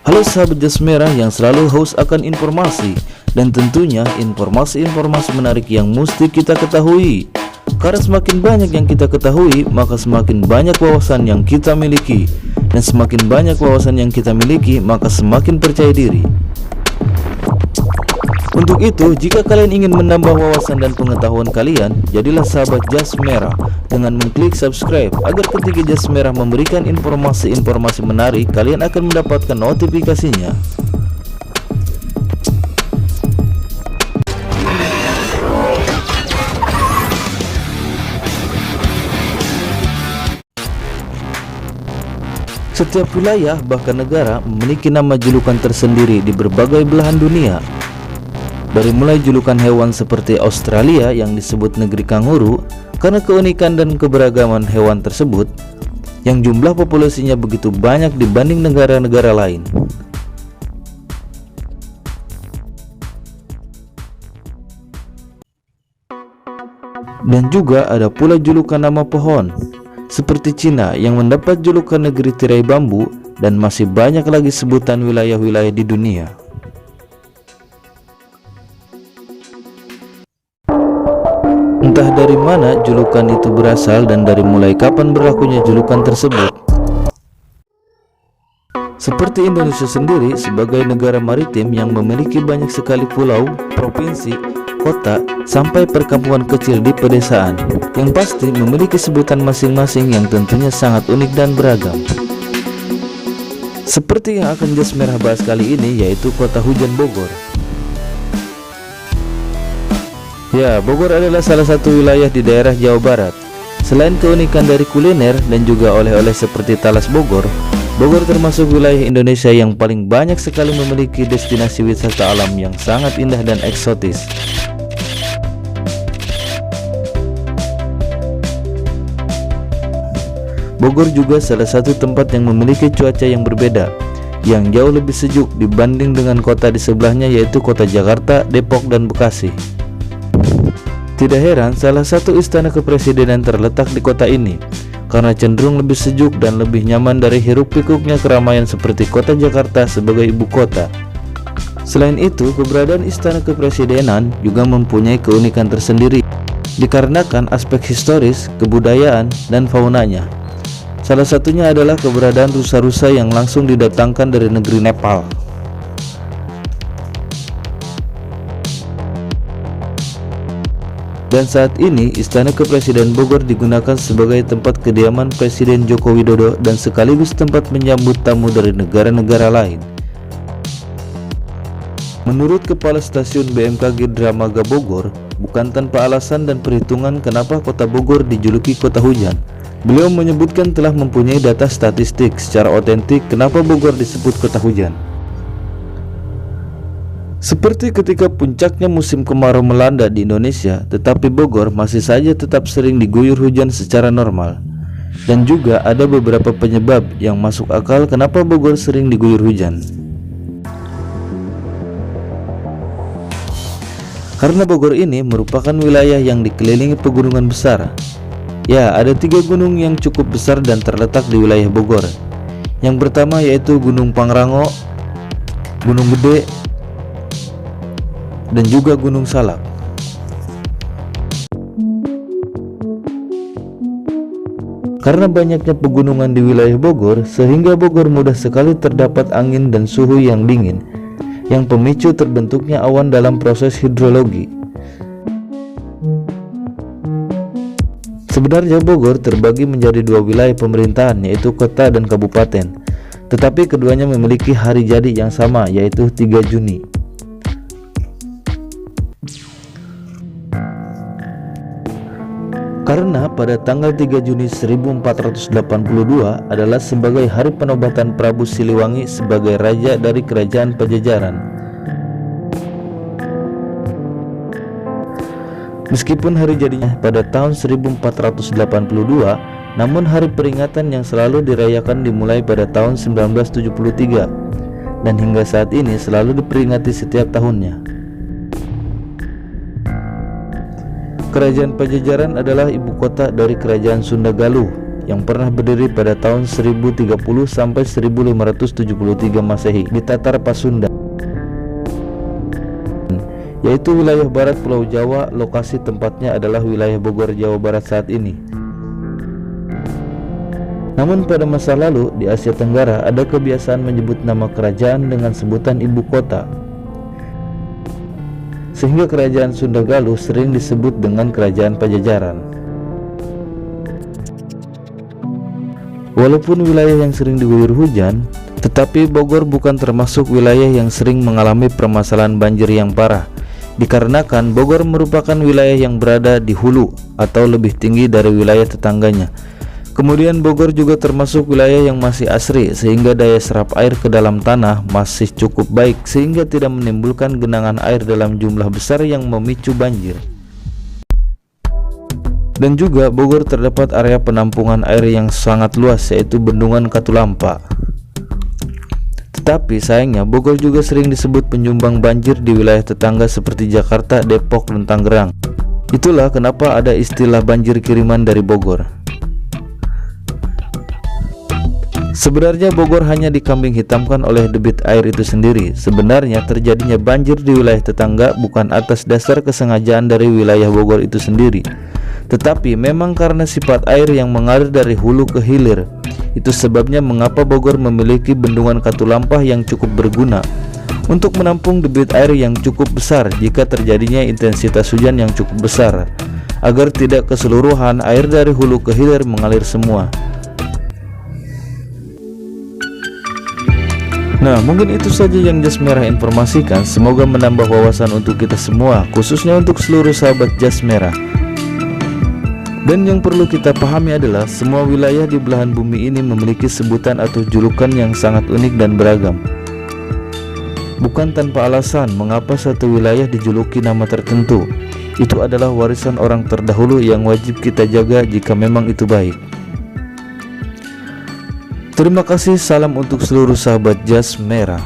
Halo sahabat Jas Merah yang selalu haus akan informasi dan tentunya informasi-informasi menarik yang mesti kita ketahui. Karena semakin banyak yang kita ketahui, maka semakin banyak wawasan yang kita miliki. Dan semakin banyak wawasan yang kita miliki, maka semakin percaya diri. Untuk itu, jika kalian ingin menambah wawasan dan pengetahuan kalian, jadilah sahabat Jas Merah dengan mengklik subscribe agar ketika Jas Merah memberikan informasi-informasi menarik, kalian akan mendapatkan notifikasinya. Setiap wilayah bahkan negara memiliki nama julukan tersendiri di berbagai belahan dunia. Dari mulai julukan hewan seperti Australia yang disebut negeri kanguru karena keunikan dan keberagaman hewan tersebut, yang jumlah populasinya begitu banyak dibanding negara-negara lain. Dan juga ada pula julukan nama pohon, seperti Cina yang mendapat julukan negeri tirai bambu, dan masih banyak lagi sebutan wilayah-wilayah di dunia. Entah dari mana julukan itu berasal dan dari mulai kapan berlakunya julukan tersebut. Seperti Indonesia sendiri sebagai negara maritim yang memiliki banyak sekali pulau, provinsi, kota, sampai perkampungan kecil di pedesaan, yang pasti memiliki sebutan masing-masing yang tentunya sangat unik dan beragam. Seperti yang akan Jas Merah bahas kali ini, yaitu kota hujan Bogor. Ya, Bogor adalah salah satu wilayah di daerah Jawa Barat. Selain keunikan dari kuliner dan juga oleh-oleh seperti talas Bogor, Bogor termasuk wilayah Indonesia yang paling banyak sekali memiliki destinasi wisata alam yang sangat indah dan eksotis. Bogor juga salah satu tempat yang memiliki cuaca yang berbeda, yang jauh lebih sejuk dibanding dengan kota di sebelahnya, yaitu kota Jakarta, Depok, dan Bekasi. Tidak heran salah satu istana kepresidenan terletak di kota ini, karena cenderung lebih sejuk dan lebih nyaman dari hiruk-pikuknya keramaian seperti kota Jakarta sebagai ibu kota. Selain itu, keberadaan istana kepresidenan juga mempunyai keunikan tersendiri, dikarenakan aspek historis, kebudayaan, dan faunanya. Salah satunya adalah keberadaan rusa-rusa yang langsung didatangkan dari negeri Nepal. Dan saat ini Istana Kepresiden Bogor digunakan sebagai tempat kediaman Presiden Joko Widodo dan sekaligus tempat menyambut tamu dari negara-negara lain. Menurut Kepala Stasiun BMKG Dramaga Bogor, bukan tanpa alasan dan perhitungan kenapa kota Bogor dijuluki kota hujan. Beliau menyebutkan telah mempunyai data statistik secara otentik kenapa Bogor disebut kota hujan. Seperti ketika puncaknya musim kemarau melanda di Indonesia, tetapi Bogor masih saja tetap sering diguyur hujan secara normal. Dan juga ada beberapa penyebab yang masuk akal kenapa Bogor sering diguyur hujan. Karena Bogor ini merupakan wilayah yang dikelilingi pegunungan besar. Ya, ada 3 gunung yang cukup besar dan terletak di wilayah Bogor. Yang pertama yaitu Gunung Pangrango, Gunung Gede, dan juga Gunung Salak. Karena banyaknya pegunungan di wilayah Bogor, sehingga Bogor mudah sekali terdapat angin dan suhu yang dingin, yang pemicu terbentuknya awan dalam proses hidrologi. Sebenarnya Bogor terbagi menjadi 2 wilayah pemerintahan, yaitu kota dan kabupaten, tetapi keduanya memiliki hari jadi yang sama, yaitu 3 Juni. Karena pada tanggal 3 Juni 1482 adalah sebagai hari penobatan Prabu Siliwangi sebagai raja dari kerajaan Pajajaran. Meskipun hari jadinya pada tahun 1482, namun hari peringatan yang selalu dirayakan dimulai pada tahun 1973 dan hingga saat ini selalu diperingati setiap tahunnya. Kerajaan Pajajaran adalah ibu kota dari Kerajaan Sunda Galuh yang pernah berdiri pada tahun 1030 sampai 1573 Masehi di Tatar Pasundan, yaitu wilayah barat Pulau Jawa. Lokasi tempatnya adalah wilayah Bogor, Jawa Barat saat ini. Namun pada masa lalu di Asia Tenggara ada kebiasaan menyebut nama kerajaan dengan sebutan ibu kota, sehingga kerajaan Sunda Galuh sering disebut dengan kerajaan Pajajaran. Walaupun wilayah yang sering diguyur hujan, tetapi Bogor bukan termasuk wilayah yang sering mengalami permasalahan banjir yang parah, dikarenakan Bogor merupakan wilayah yang berada di hulu atau lebih tinggi dari wilayah tetangganya. Kemudian Bogor juga termasuk wilayah yang masih asri, sehingga daya serap air ke dalam tanah masih cukup baik, sehingga tidak menimbulkan genangan air dalam jumlah besar yang memicu banjir. Dan juga Bogor terdapat area penampungan air yang sangat luas, yaitu Bendungan Katulampa. Tetapi sayangnya Bogor juga sering disebut penyumbang banjir di wilayah tetangga seperti Jakarta, Depok, dan Tangerang. Itulah kenapa ada istilah banjir kiriman dari Bogor. Sebenarnya Bogor hanya dikambing hitamkan oleh debit air itu sendiri. Sebenarnya terjadinya banjir di wilayah tetangga bukan atas dasar kesengajaan dari wilayah Bogor itu sendiri, tetapi memang karena sifat air yang mengalir dari hulu ke hilir. Itu sebabnya mengapa Bogor memiliki Bendungan Katulampa yang cukup berguna untuk menampung debit air yang cukup besar jika terjadinya intensitas hujan yang cukup besar, agar tidak keseluruhan air dari hulu ke hilir mengalir semua. Nah, mungkin itu saja yang Jas Merah informasikan. Semoga menambah wawasan untuk kita semua, khususnya untuk seluruh sahabat Jas Merah. Dan yang perlu kita pahami adalah semua wilayah di belahan bumi ini memiliki sebutan atau julukan yang sangat unik dan beragam. Bukan tanpa alasan mengapa satu wilayah dijuluki nama tertentu. Itu adalah warisan orang terdahulu yang wajib kita jaga jika memang itu baik. Terima kasih, salam untuk seluruh sahabat Jas Merah.